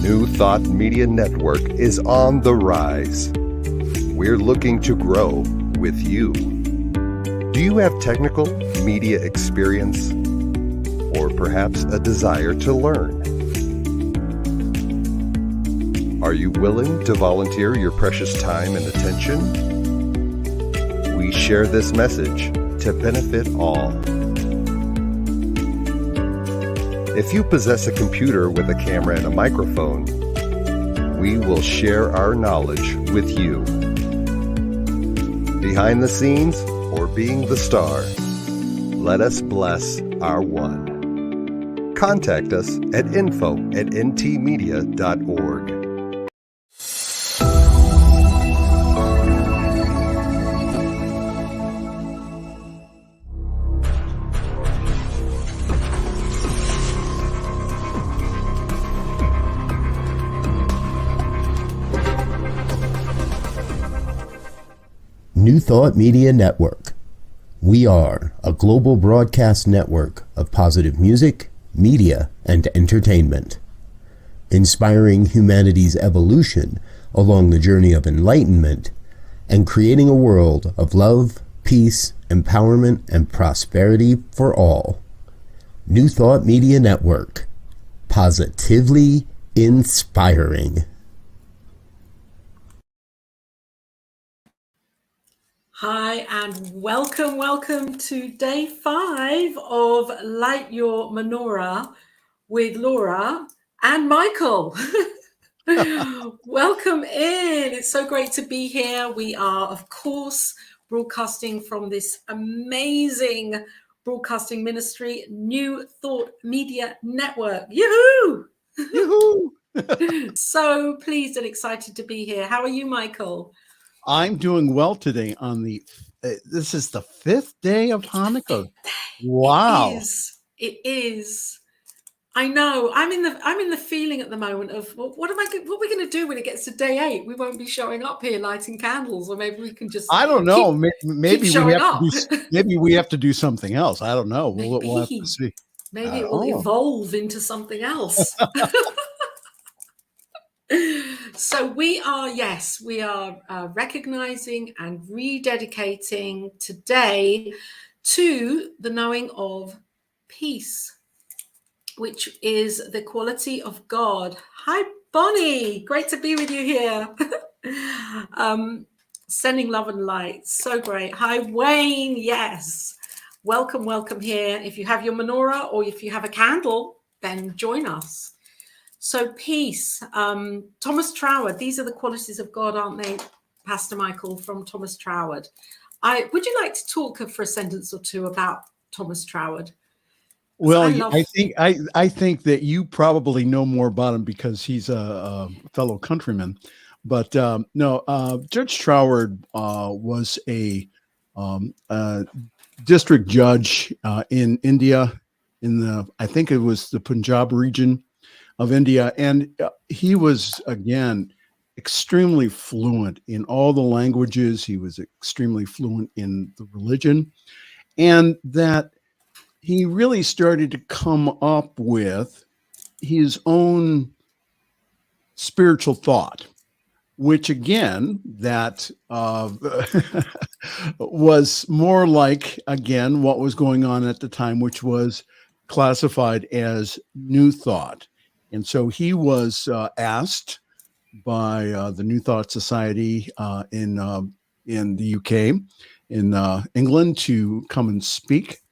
New Thought Media Network is on the rise. We're looking to grow with you. Do you have technical media experience? Or perhaps a desire to learn? Are you willing to volunteer your precious time and attention? We share this message to benefit all. If you possess a computer with a camera and a microphone, we will share our knowledge with you. Behind the scenes or being the star, let us bless our one. Contact us at info@ntmedia.org. New Thought Media Network. We are a global broadcast network of positive music, media, and entertainment, inspiring humanity's evolution along the journey of enlightenment and creating a world of love, peace, empowerment, and prosperity for all. New Thought Media Network. Positively inspiring. Hi and welcome to day 5 of Light Your Menorah with Laura and Michael. Welcome in. It's so great to be here. We are, of course, broadcasting from this amazing broadcasting ministry, New Thought Media Network. Yoo-hoo! Yoo-hoo! So pleased and excited to be here. How are you, Michael? I'm doing well today on the, this is the 5th day of Hanukkah. Wow. It is. I know. I'm in the feeling at the moment of what are we going to do when it gets to day 8? We won't be showing up here lighting candles, or maybe we can just I don't know. Maybe we have to do something else. I don't know. We'll have to see. Maybe it will evolve into something else. So we are recognizing and rededicating today to the knowing of peace, which is the quality of God. Hi, Bonnie. Great to be with you here. Sending love and light. So great. Hi, Wayne. Yes. Welcome here. If you have your menorah or if you have a candle, then join us. So peace, Thomas Troward, these are the qualities of God, aren't they, Pastor Michael, from Thomas Troward? Would you like to talk for a sentence or two about Thomas Troward? Well, I think that you probably know more about him because he's a fellow countryman. But no, Judge Troward was a district judge in India, I think it was the Punjab region of India, and he was, again, extremely fluent in all the languages. He was extremely fluent in the religion, and that he really started to come up with his own spiritual thought, which again, that was more like, again, what was going on at the time, which was classified as New Thought. And so he was asked by the New Thought Society in the UK, in England, to come and speak.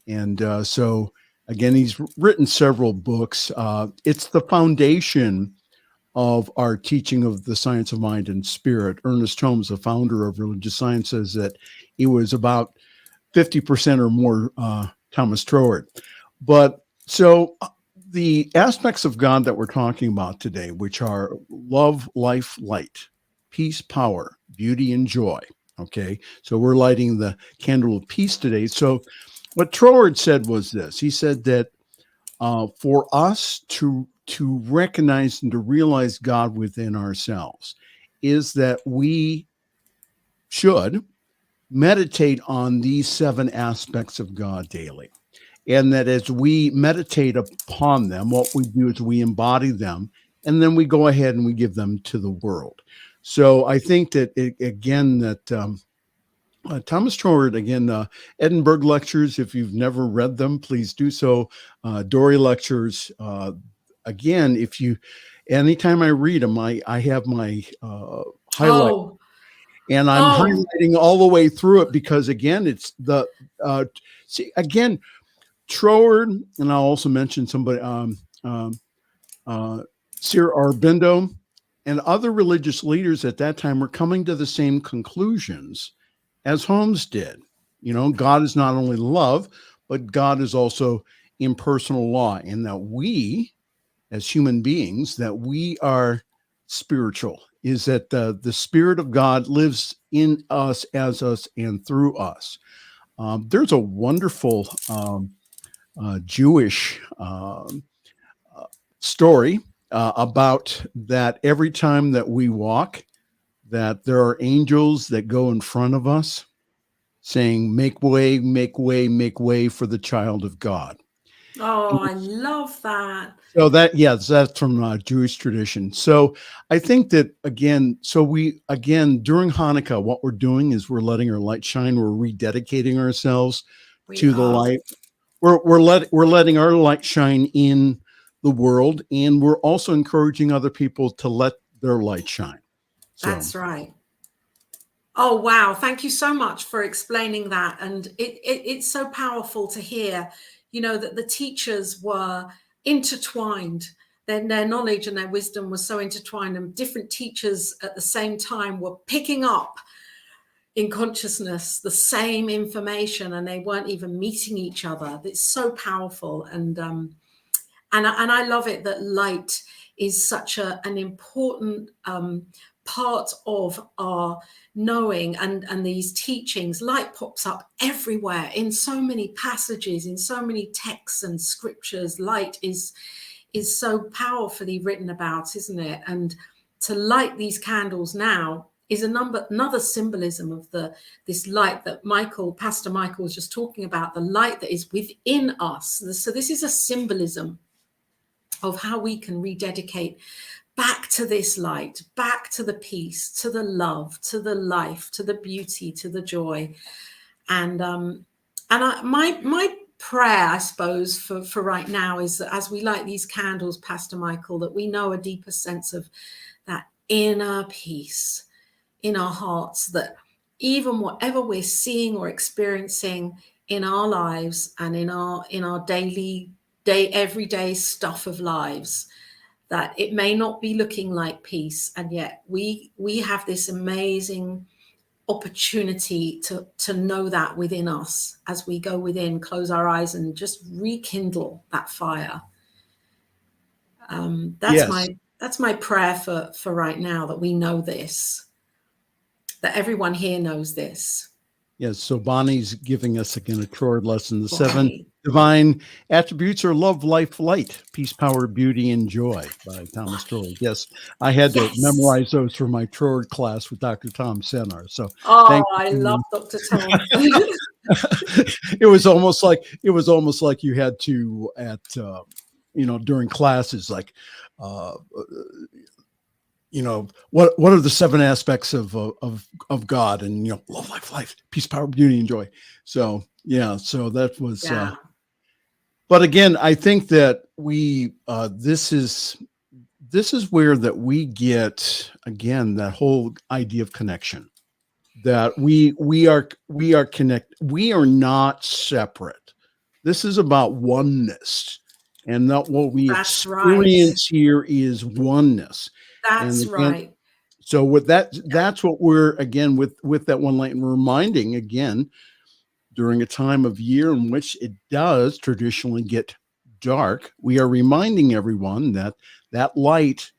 And so, again, he's written several books. It's the foundation of our teaching of the science of mind and spirit. Ernest Holmes, the founder of religious science, says that he was about 50% or more Thomas Troward. But so the aspects of God that we're talking about today, which are love, life, light, peace, power, beauty, and joy. Okay, so we're lighting the candle of peace today. So what Troward said was this. He said that for us to recognize and to realize God within ourselves is that we should meditate on these 7 aspects of God daily. And that as we meditate upon them, what we do is we embody them and then we go ahead and we give them to the world. So I think that Thomas Troward, again, Edinburgh lectures, if you've never read them, please do so. Dory lectures, again, anytime I read them, I have my highlight, Oh, and I'm highlighting all the way through it, because again, it's Troward, and I'll also mention somebody, Sir Aurobindo, and other religious leaders at that time were coming to the same conclusions as Holmes did. God is not only love, but God is also impersonal law, and that we, as human beings, that we are spiritual, is that the Spirit of God lives in us, as us, and through us. There's a wonderful Jewish story about that. Every time that we walk, that there are angels that go in front of us saying, make way, make way, make way for the child of God. Oh, I love that. So that's from Jewish tradition. So I think that during Hanukkah, what we're doing is we're letting our light shine. We're rededicating ourselves to the light. We're letting our light shine in the world, and we're also encouraging other people to let their light shine. That's right. Oh, wow. Thank you so much for explaining that. And it's so powerful to hear, that the teachers were intertwined. Their knowledge and their wisdom was so intertwined, and different teachers at the same time were picking up in consciousness the same information, and they weren't even meeting each other. It's so powerful. And I love it that light is such an important part of our knowing, and these teachings. Light pops up everywhere in so many passages, in so many texts and scriptures. Light is so powerfully written about, isn't it? And to light these candles now is another symbolism of this light that Pastor Michael was just talking about, the light that is within us. So this is a symbolism of how we can rededicate back to this light, back to the peace, to the love, to the life, to the beauty, to the joy. And my prayer, I suppose, for right now is that as we light these candles, Pastor Michael, that we know a deeper sense of that inner peace in our hearts, that even whatever we're seeing or experiencing in our lives and in our everyday stuff of lives, that it may not be looking like peace, and yet we have this amazing opportunity to know that within us as we go within, close our eyes, and just rekindle that fire. That's my prayer for right now, that we know this, that everyone here knows this. Yes. So Bonnie's giving us again a Troward lesson. The 7 divine attributes are love, life, light, peace, power, beauty, and joy by Thomas Troward. Yes. I had to memorize those for my Troward class with Dr. Tom Senar. So I love Dr. Tom. It was almost like you had to during classes, like, what are the 7 aspects of God, and love, life, peace, power, beauty, and joy. So that was but again, I think that we this is where that we get, again, that whole idea of connection, that we are connected. We are not separate. This is about oneness, and that what we experience here is oneness. That's right. So with that, that's what we're, again, with that one light, and reminding again, during a time of year in which it does traditionally get dark, we are reminding everyone that that light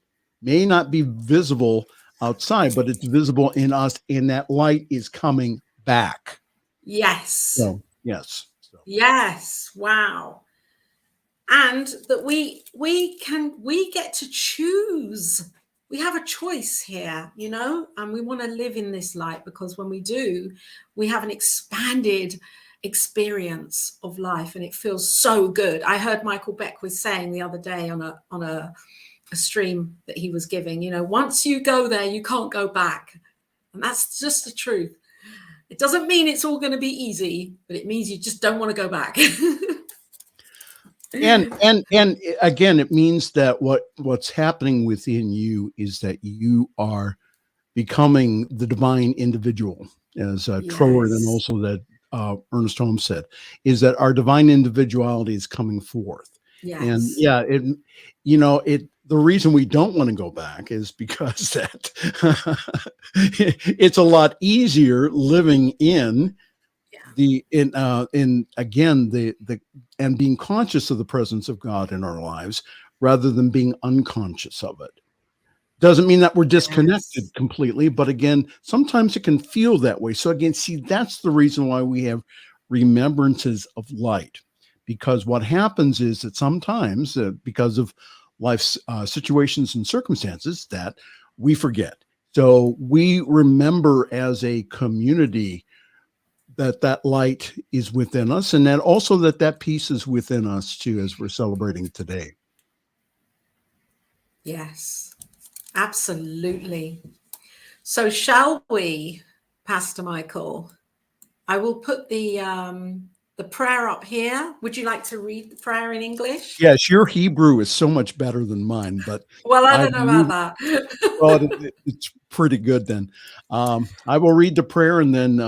may not be visible outside, but it's visible in us, and that light is coming back. Yes. Yes. Yes. Wow. And that we get to choose. We have a choice here, and we want to live in this light, because when we do, we have an expanded experience of life, and it feels so good. I heard Michael Beck was saying the other day on a a stream that he was giving. Once you go there, you can't go back. And that's just the truth. It doesn't mean it's all going to be easy, but it means you just don't want to go back. And again, it means that what's happening within you is that you are becoming the divine individual, as Troward and also that Ernest Holmes said, is that our divine individuality is coming forth. Yes. And the reason we don't want to go back is because that it's a lot easier living in and being conscious of the presence of God in our lives rather than being unconscious of it. Doesn't mean that we're disconnected completely, but again, sometimes it can feel that way. So again, see, that's the reason why we have remembrances of light, because what happens is that sometimes because of life's situations and circumstances that we forget. So we remember as a community that light is within us, and that also that peace is within us too, as we're celebrating today. Yes, absolutely. So shall we, Pastor Michael? I will put the prayer up here. Would you like to read the prayer in English? Yes, your Hebrew is so much better than mine, but well, I don't know about that. Well, it's pretty good then. I will read the prayer, and then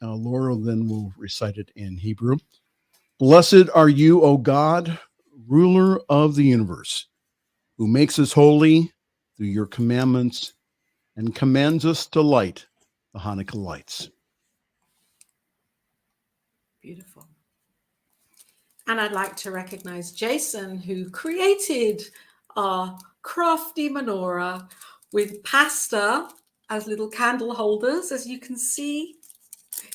Laura then will recite it in Hebrew. Blessed are you, O God, ruler of the universe, who makes us holy through your commandments and commands us to light the Hanukkah lights. Beautiful. And I'd like to recognize Jason, who created our crafty menorah with pasta as little candle holders. As you can see,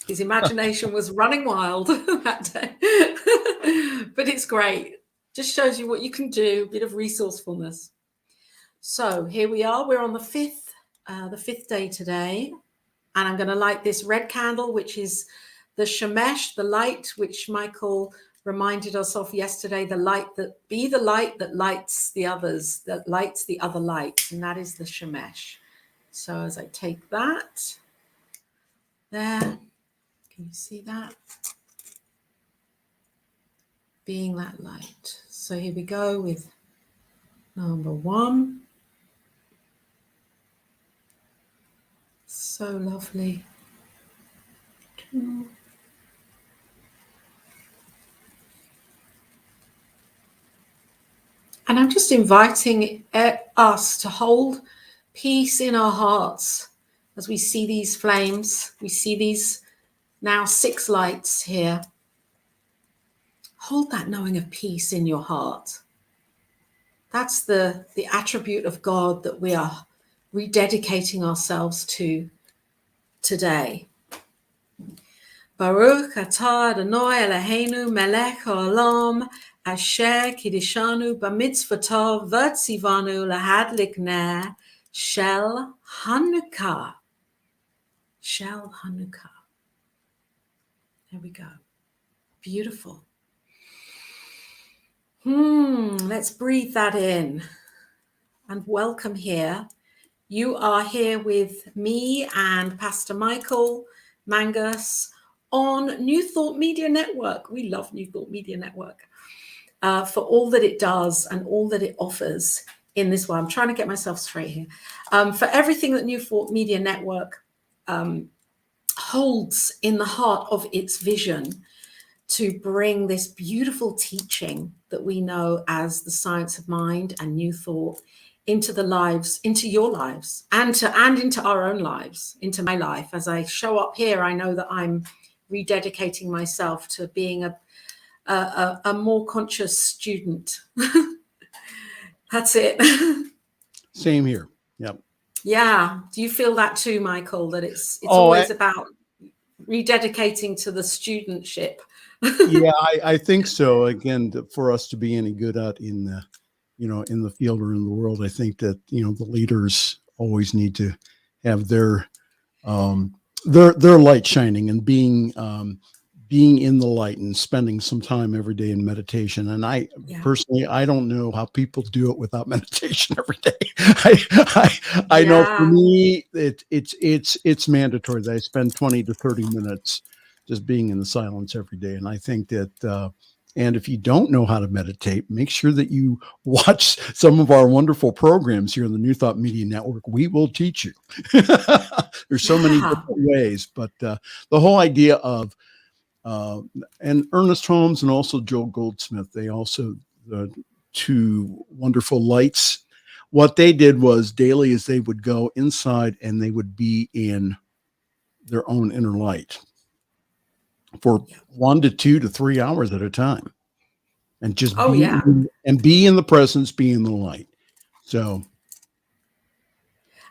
his imagination was running wild that day. But it's great. Just shows you what you can do, a bit of resourcefulness. So here we are. We're on the fifth day today. And I'm going to light this red candle, which is the shemesh, the light, which Michael reminded us of yesterday, the light that lights the others, that lights the other light, and that is the shemesh. So as I take that, there, can you see that? Being that light. So here we go with number 1. So lovely. 2. And I'm just inviting us to hold peace in our hearts as we see these flames. We see these now 6 lights here. Hold that knowing of peace in your heart. That's the attribute of God that we are rededicating ourselves to today. Baruch atah Adonai Eloheinu melech haolam asher kiddushanu b'mitzvotav v'tzivanu lahadlik ner shel Chanukah. Shel Chanukah. There we go. Beautiful. Let's breathe that in and welcome here. You are here with me and Pastor Michael Mangus on New Thought Media Network. We love New Thought Media Network for all that it does and all that it offers in this way. I'm trying to get myself straight here. For everything that New Thought Media Network holds in the heart of its vision to bring this beautiful teaching that we know as the science of mind and New Thought into the lives, into your lives, and into our own lives, into my life. As I show up here, I know that I'm rededicating myself to being a more conscious student. That's it. Same here. Yep. Yeah. Do you feel that too, Michael? That it's always about rededicating to the studentship. Yeah, I think so. Again, for us to be any good out in the, in the field or in the world, I think that, the leaders always need to have their light shining and being being in the light and spending some time every day in meditation. And I personally, I don't know how people do it without meditation every day. I know for me, it's mandatory that I spend 20 to 30 minutes just being in the silence every day. And I think that, and if you don't know how to meditate, make sure that you watch some of our wonderful programs here on the New Thought Media Network. We will teach you. There's so many different ways, but the whole idea of, and Ernest Holmes and also Joel Goldsmith, they also, the two wonderful lights, what they did was daily is they would go inside and they would be in their own inner light for 1 to 2 to 3 hours at a time, and just be in the presence, be in the light. So,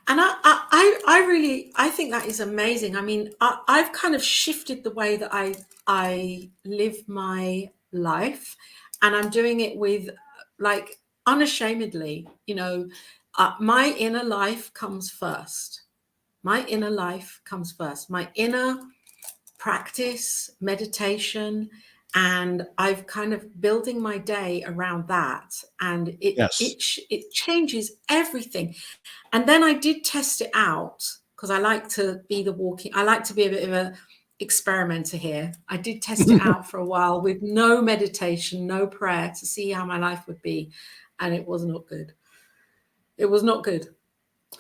and I think that is amazing. I mean, I've kind of shifted the way that I live my life, and I'm doing it with, like, unashamedly, you know, my inner life comes first. My inner life comes first. My inner practice, meditation, and I've kind of building my day around that, and it changes everything. And then I did test it out, because I like to be I like to be a bit of a experimenter here. I did test it out for a while with no meditation, no prayer, to see how my life would be, and it was not good. It was not good.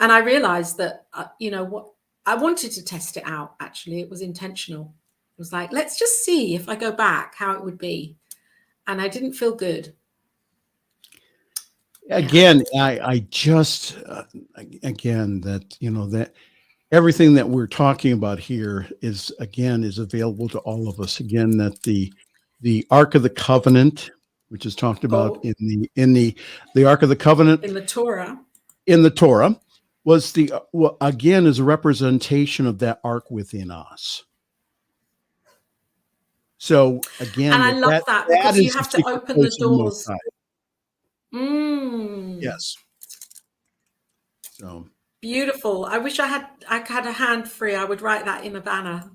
And I realized that, you know what, I wanted to test it out. Actually, it was intentional. It was like, let's just see if I go back, how it would be. And I didn't feel good. Again, I just, again, that, you know, that everything that we're talking about here is available to all of us. Again, that the Ark of the Covenant, which is talked about in the Ark of the Covenant in the Torah. In the Torah, was again, is a representation of that ark within us. So again, and I love that because you have to open the doors. Yes. So beautiful. I wish I had a hand free. I would write that in a banner.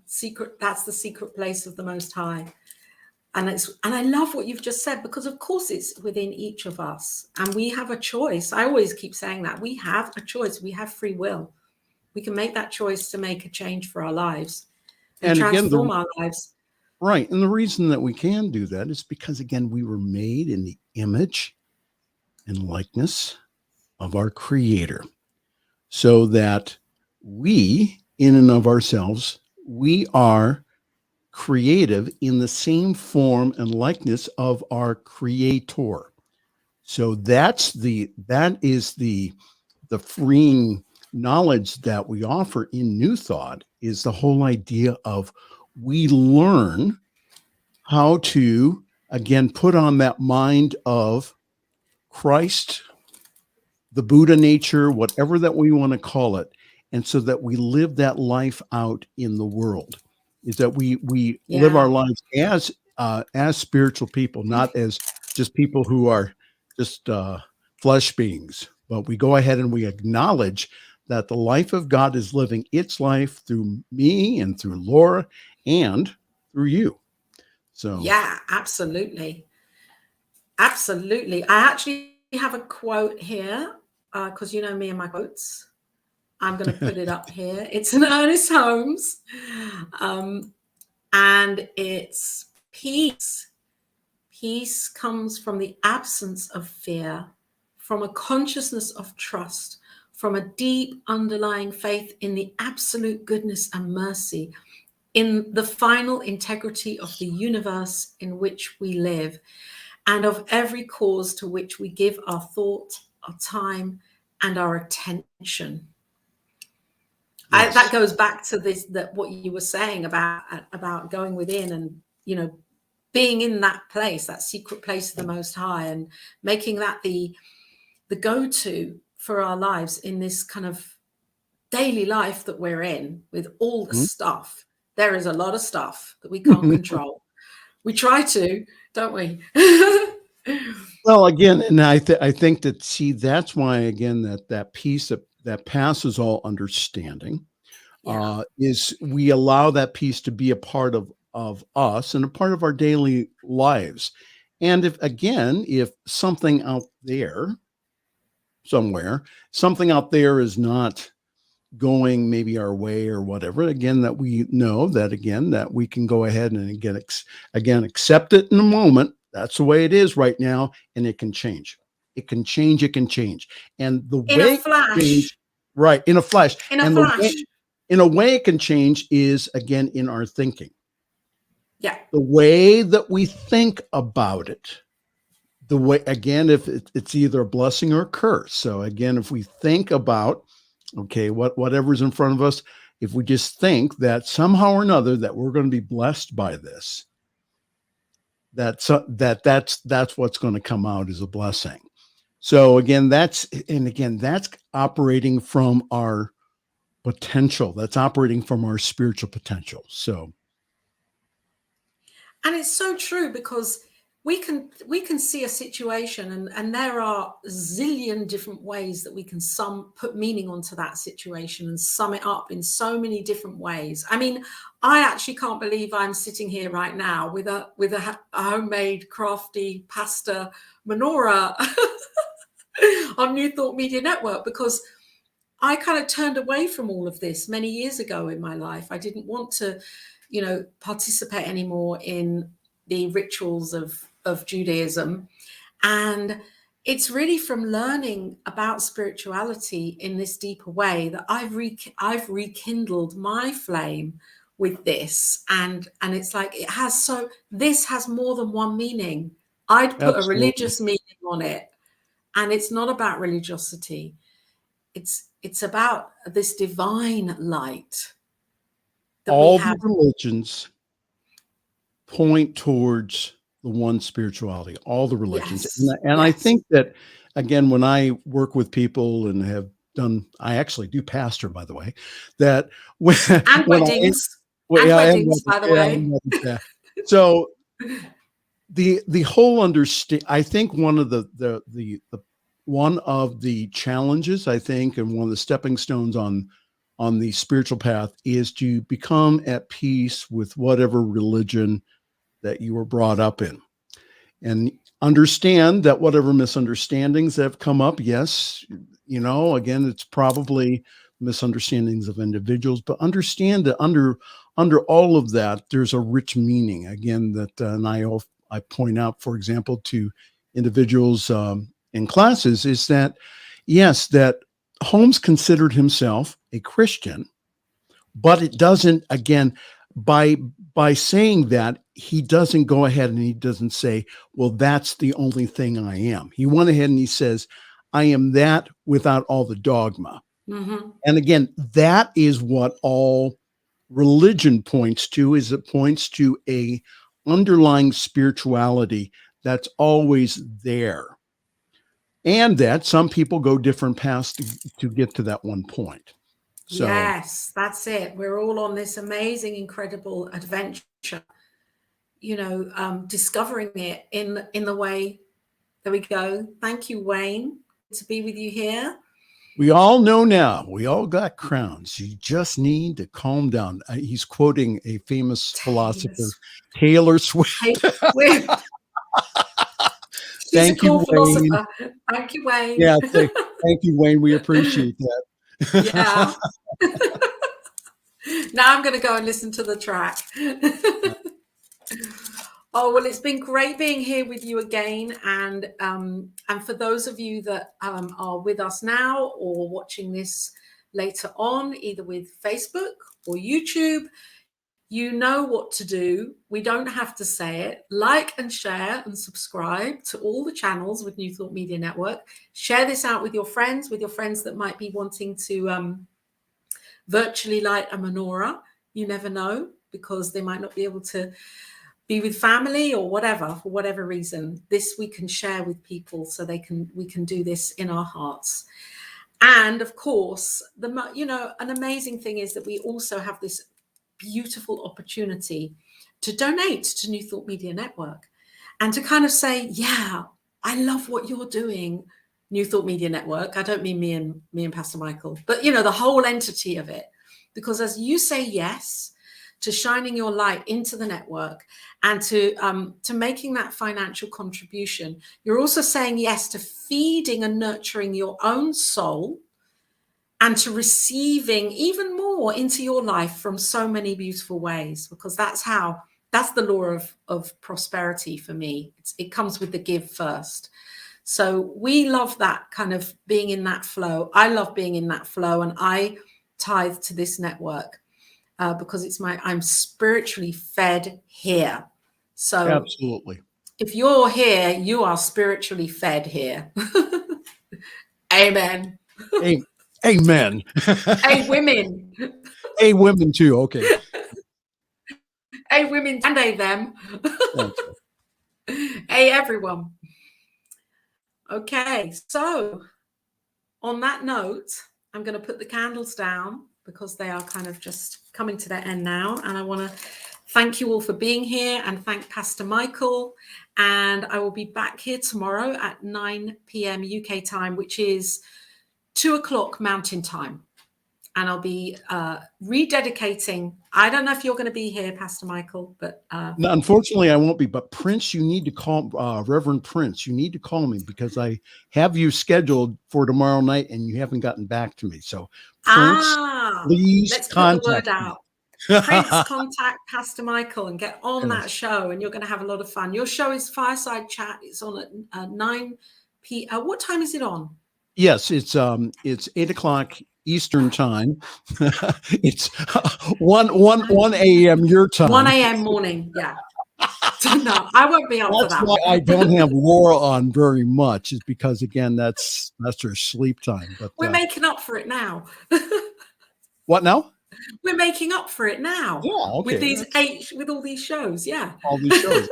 That's the secret place of the Most High. And I love what you've just said, because of course it's within each of us, and we have a choice. I always keep saying that we have a choice. We have free will. We can make that choice to make a change for our lives and transform our lives. Right. And the reason that we can do that is because, again, we were made in the image and likeness of our Creator, so that we, in and of ourselves, we are creative in the same form and likeness of our Creator. So that is the freeing knowledge that we offer in New Thought, is the whole idea of, we learn how to, again, put on that mind of Christ, the Buddha nature, whatever that we want to call it, and so that we live that life out in the world. Is that we live our lives as spiritual people, not as just people who are just flesh beings, but we go ahead and we acknowledge that the life of God is living its life through me and through Laura and through you. So yeah, absolutely. Absolutely. I actually have a quote here, because you know me and my quotes. I'm going to put it up here. It's an Ernest Holmes, and it's peace. Peace comes from the absence of fear, from a consciousness of trust, from a deep underlying faith in the absolute goodness and mercy, in the final integrity of the universe in which we live, and of every cause to which we give our thought, our time, and our attention. Yes. That goes back to what you were saying about going within and, you know, being in that place, that secret place of the Most High, and making that the go-to for our lives in this kind of daily life that we're in, with all the stuff. There is a lot of stuff that we can't control. We try to, don't we? Well, again, and I think that, see, that's why, again, that peace that passes all understanding, is we allow that peace to be a part of of us and a part of our daily lives. And if something out there somewhere, something out there is not going maybe our way or whatever, again, that we know that, again, that we can go ahead and again accept it in a moment. That's the way it is right now, and it can change. It can change. It can change. And the In way a flash. change, right, in a flash. In a and flash. in a way it can change is, again, in our thinking. Yeah. The way that we think about it. The way, again, if it's either a blessing or a curse. So again, if we think about, okay, whatever's in front of us, if we just think that somehow or another that we're going to be blessed by this, that's what's going to come out as a blessing. So again, that's operating from our potential. That's operating from our spiritual potential. So, and it's so true, because we can see a situation, and there are a zillion different ways that we can put meaning onto that situation and sum it up in so many different ways. I mean, I actually can't believe I'm sitting here right now with a homemade crafty pasta menorah on New Thought Media Network, because I kind of turned away from all of this many years ago in my life. I didn't want to, participate anymore in the rituals of Judaism. And it's really from learning about spirituality in this deeper way that I've rekindled my flame with this. And it's like, this has more than one meaning. I'd put absolutely. a religious meaning on it. And it's not about religiosity. It's about this divine light. All the religions point towards the one spirituality, all the religions. Yes. And Yes. I think that, again, when I work with people and I actually do pastor, by the way, that and weddings, by the way. Yeah. So the whole I think one of the challenges, I think, and one of the stepping stones on the spiritual path is to become at peace with whatever religion that you were brought up in, and understand that whatever misunderstandings have come up, yes, again, it's probably misunderstandings of individuals, but understand that under all of that, there's a rich meaning, again, that and I point out, for example, to individuals in classes, is that, yes, that Holmes considered himself a Christian, but it doesn't, again, by saying that, he doesn't go ahead and he doesn't say, well, that's the only thing I am. He went ahead and he says, I am that without all the dogma. Mm-hmm. And again, that is what all religion points to, is it points to a underlying spirituality that's always there. And that some people go different paths to get to that one point. So, yes, that's it. We're all on this amazing, incredible adventure, discovering it in the way that we go. Thank you, Wayne, to be with you here. We all know now, we all got crowns. You just need to calm down. He's quoting a famous philosopher, Taylor Swift. Thank you, Wayne. Thank you, Wayne. Yeah, thank you, Wayne. We appreciate that. Yeah. Now I'm going to go and listen to the track. Oh, well, it's been great being here with you again. And for those of you that are with us now or watching this later on, either with Facebook or YouTube, you know what to do. We don't have to say it. Like and share and subscribe to all the channels with New Thought Media Network. Share this out with your friends that might be wanting to virtually light a menorah. You never know, because they might not be able to be with family or whatever, for whatever reason. This we can share with people so we can do this in our hearts. And of course, an amazing thing is that we also have this beautiful opportunity to donate to New Thought Media Network and to kind of say, yeah, I love what you're doing, New Thought Media Network. I don't mean me and Pastor Michael, but the whole entity of it. Because as you say yes to shining your light into the network and to making that financial contribution, you're also saying yes to feeding and nurturing your own soul and to receiving even more into your life from so many beautiful ways, because that's the law of prosperity for me. It comes with the give first. So we love that kind of being in that flow. I love being in that flow, and I tithe to this network because I'm spiritually fed here. So Absolutely. If you're here, you are spiritually fed here. Amen. Amen. Hey, women. Hey, women too. Okay. Hey, women and hey, them. Hey, everyone. Okay, so on that note, I'm going to put the candles down because they are kind of just coming to their end now. And I want to thank you all for being here and thank Pastor Michael. And I will be back here tomorrow at 9 p.m. UK time, which is 2 o'clock Mountain time. And I'll be rededicating. I don't know if you're going to be here, Pastor Michael, but no, unfortunately, I won't be. But Prince, you need to call Reverend Prince. You need to call me because I have you scheduled for tomorrow night, and you haven't gotten back to me. So, Prince, please let's contact put the word out. Prince, contact Pastor Michael and get on that show, and you're going to have a lot of fun. Your show is Fireside Chat. It's on at 9 p.m. What time is it on? Yes, it's 8 o'clock Eastern time. It's 1 a.m. your time. 1 a.m. morning. Yeah. No, I won't be up for that. That's why I don't have Laura on very much, is because again, that's her sleep time. But we're making up for it now. What now? We're making up for it now. Yeah, okay. With all these shows. Yeah. All these shows.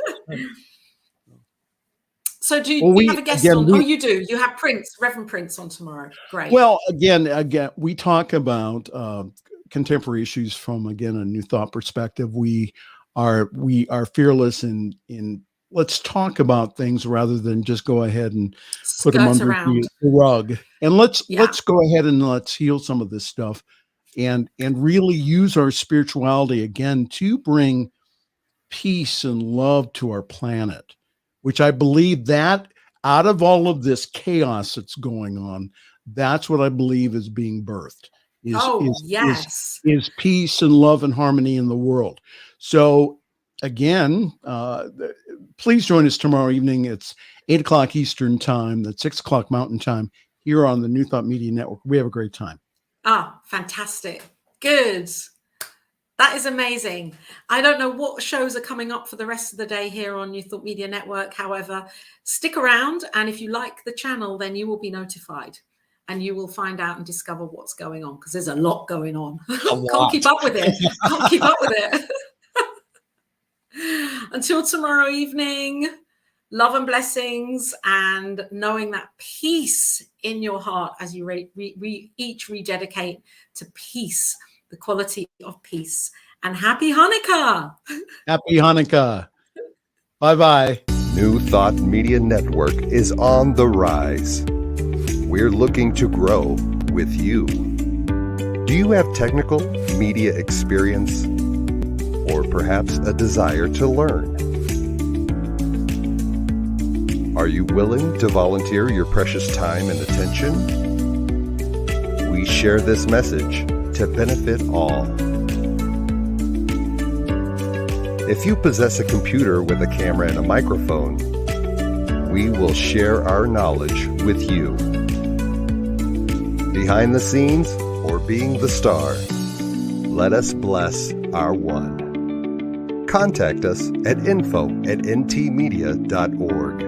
So do you have a guest on? You do. You have Reverend Prince on tomorrow. Great. Well, again, we talk about contemporary issues from, again, a New Thought perspective. We are fearless in let's talk about things rather than just go ahead and put them under the rug. And let's go ahead and let's heal some of this stuff and really use our spirituality again to bring peace and love to our planet. Which I believe that out of all of this chaos that's going on, that's what I believe is being birthed. Is peace and love and harmony in the world. So again, please join us tomorrow evening. It's 8 o'clock Eastern time. That's 6 o'clock Mountain time here on the New Thought Media Network. We have a great time. Fantastic. Good. That is amazing. I don't know what shows are coming up for the rest of the day here on New Thought Media Network. However, stick around. And if you like the channel, then you will be notified and you will find out and discover what's going on, because there's a lot going on. Can't keep up with it. Until tomorrow evening, love and blessings, and knowing that peace in your heart as you each rededicate to peace, the quality of peace. And happy Hanukkah. Happy Hanukkah. Bye-bye. New Thought Media Network is on the rise. We're looking to grow with you. Do you have technical media experience? Or perhaps a desire to learn? Are you willing to volunteer your precious time and attention? We share this message to benefit all. If you possess a computer with a camera and a microphone, we will share our knowledge with you. Behind the scenes or being the star, let us bless our one. Contact us at info@ntmedia.org.